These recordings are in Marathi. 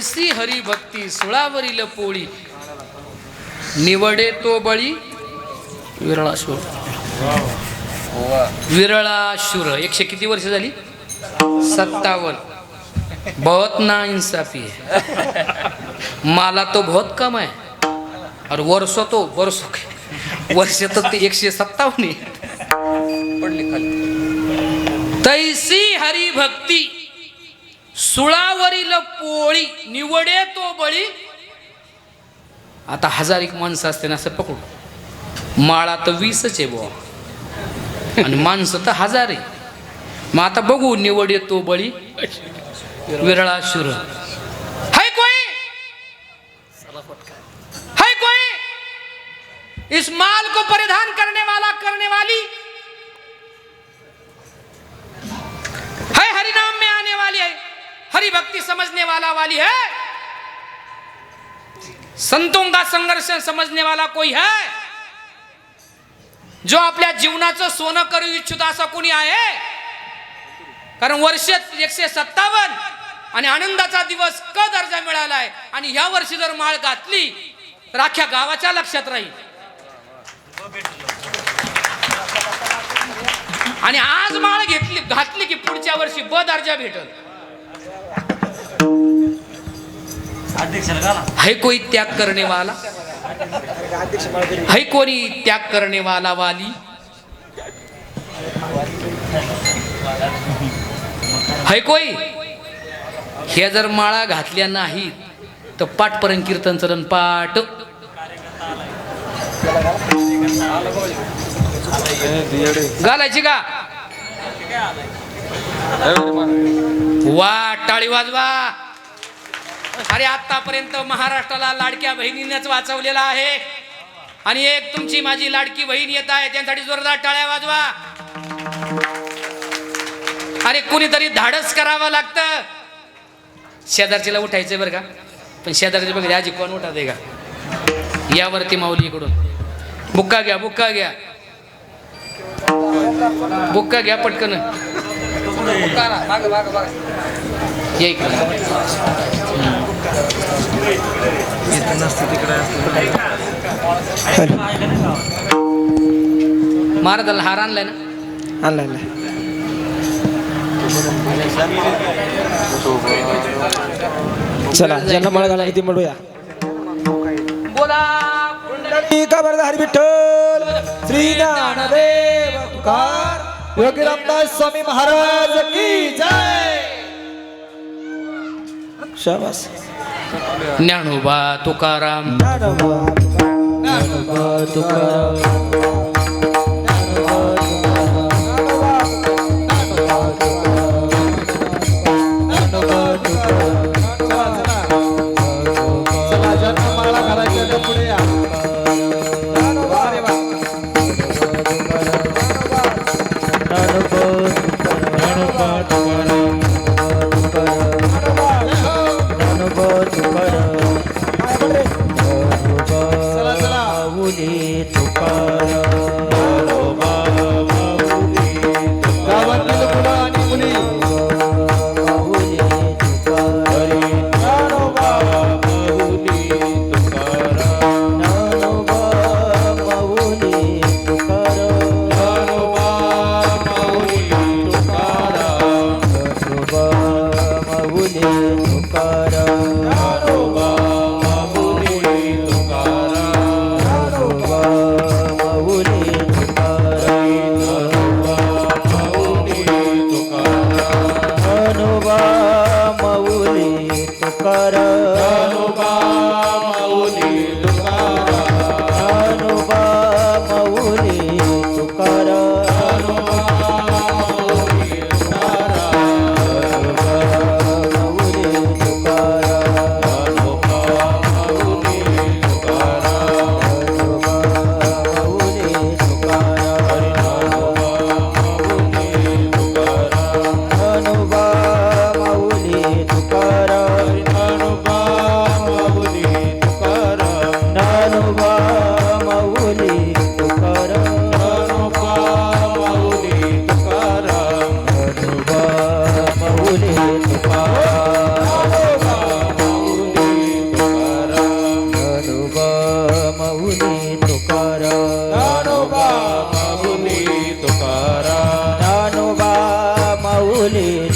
तैसी हरिभक्ती सुळावरील पोळी निवडे तो बळी विरळाशूर. विरळाशूर 100 किती वर्ष झाली? 57. बहुत ना इंसाफी है. माला तो बहुत कम है और वर्षो तो वर्ष तो ते 157 पडली खाली. तैसी हरिभक्ती सुळावरील पोळी निवडे तो बळी. आता 1000 एक माणसं असते ना असं पकडू, माळा तर 20च आहे बुवा आणि माणसं तर 1000 आहे. मग आता बघू निवडे तो बळी विरळाशूर. है कोई इस माल को परिधान करने वाला करने वाली है, हरिनाम में आने वाली है, हरि भक्ति समझने वाला वाली है, संतों का संघर्ष समझने वाला कोई है जो आपल्या जीवनाचं सोनं करू इच्छित असा कोणी आहे? कारण वर्ष 157 आणि आनंदाचा दिवस क दर्जा मिळालाय आणि ह्या वर्षी जर माळ घातली तर अख्ख्या गावाच्या लक्षात राहील. आणि आज माळ घातली की पुढच्या वर्षी ब दर्जा भेटल. है कोई त्याग करने वाला, है कोणी त्याग करने वाला वाली. है कोई. हे जर माळा घातल्या नाही तर पाठपर्यंत कीर्तन चलन पाठ. घालायची का? वा टाळी वाजवा. अरे आतापर्यंत महाराष्ट्राला लाडक्या बहिणीनेच वाचवलेला आहे आणि एक तुमची माझी लाडकी बहीण येत आहे, त्यांसाठी जोरदार टाळ्या वाजवा. अरे कुणीतरी धाडस करावं लागतं. शेजारचीला उठायचंय बरं का, पण शेजारची बघ आजी कोण उठा दे का. यावरती माऊली इकडून बुक्का घ्या, बुक्का घ्या, बुक्का घ्या पटकन. महाराजाला हार आणलाय ना? आणलाय. चला ज्यांना माळ घाला किती म्हणूया. बोला हरी विठ्ठल श्री ज्ञानदेव तुकार योगी रामदास स्वामी महाराज की जय. शाबास. ज्ञानोबा तुकाराम, ज्ञानोबा तुकाराम. तुकाराम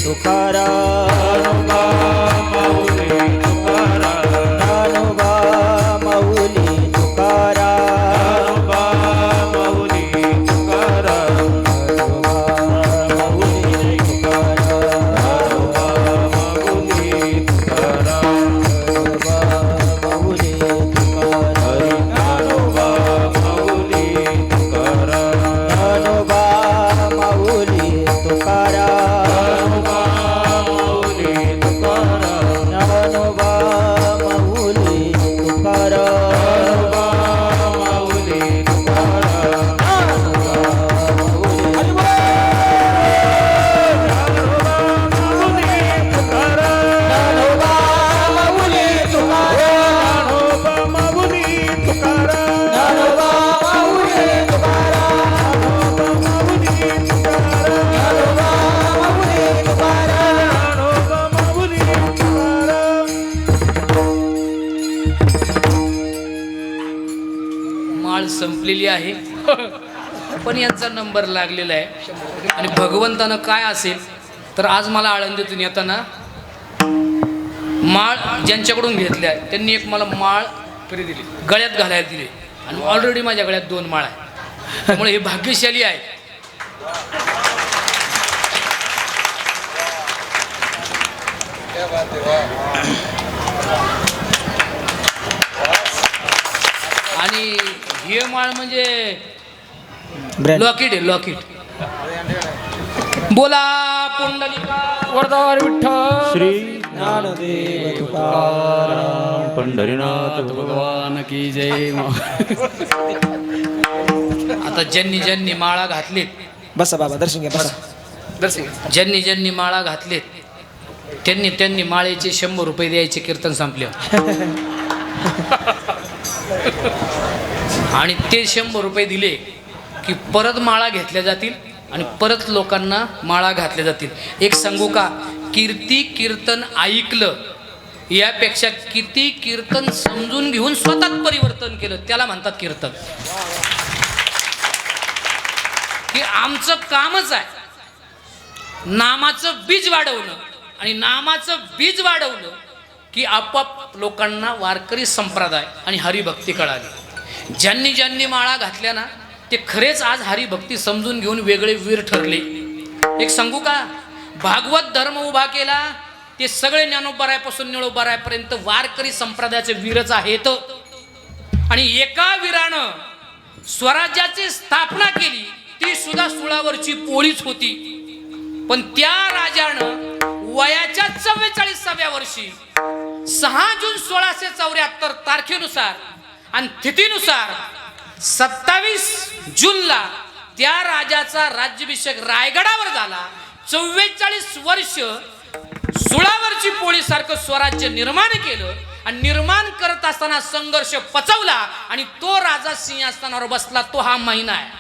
तुकाराम ज्ञानोबा माऊली तुकाराम माऊली तुकाराम माऊली तुकाराम माऊली ज्ञानोबा माऊली तुकाराम ज्ञानोबा माऊली माळ संपलेली आहे पण यांचा नंबर लागलेला आहे आणि भगवंतानं काय असेल तर आज मला आळंदीतून येताना माळ ज्यांच्याकडून घेतल्या त्यांनी एक मला माळ तरी दिली, गळ्यात घालायला दिली आणि ऑलरेडी माझ्या गळ्यात 2 माळ आहे, त्यामुळे हे भाग्यशाली आहे. आणि हे माळ म्हणजे लॉकेट आहे, लॉकेट. बोला पुंडलिका वरदार विठ्ठल श्री ज्ञानदेव तुकाराम पंढरीनाथ भगवान की जय. आता ज्यांनी ज्यांनी माळा घातलीत, बसा बाबा दर्शन घ्या बसा. ज्यांनी ज्यांनी माळा घातलीत त्यांनी त्यांनी माळेचे 100 रुपये द्यायचे कीर्तन संपले आणि ते 100 रुपये दिले की परत माळा घेतल्या जातील आणि परत लोकांना माळा घातल्या जातील. एक सांगू का, कीर्ती कीर्तन ऐकलं यापेक्षा किती कीर्तन समजून घेऊन स्वतःच परिवर्तन केलं त्याला म्हणतात कीर्तन. की आमचं कामच आहे नामाचं बीज वाढवणं आणि नामाचं बीज वाढवलं की आपोआप लोकांना वारकरी संप्रदाय आणि हरिभक्ती कळाली. ज्यांनी ज्यांनी माळा घातल्या ना ते खरेच आज हरिभक्ती समजून घेऊन वेगळे वीर ठरले. एक सांगू का, भागवत धर्म उभा केला ते सगळे ज्ञानोबारायपासून निळोबारायपर्यंत वारकरी संप्रदायाचे वीरच आहेत. आणि एका वीरानं स्वराज्याची स्थापना केली ती सुद्धा सुळावरची पोळीच होती. पण त्या राजानं वयाच्या 44व्या वर्षी 6 जून 1674 तारखेनुसार आणि तिथीनुसार 27 जूनला त्या राजाचा राज्याभिषेक रायगडावर झाला. 44 वर्ष सुळावरची पोळीसारखं स्वराज्य निर्माण केलं आणि निर्माण करत असताना संघर्ष पचवला आणि तो राजा सिंहासनावर बसला. तो हा महिना आहे.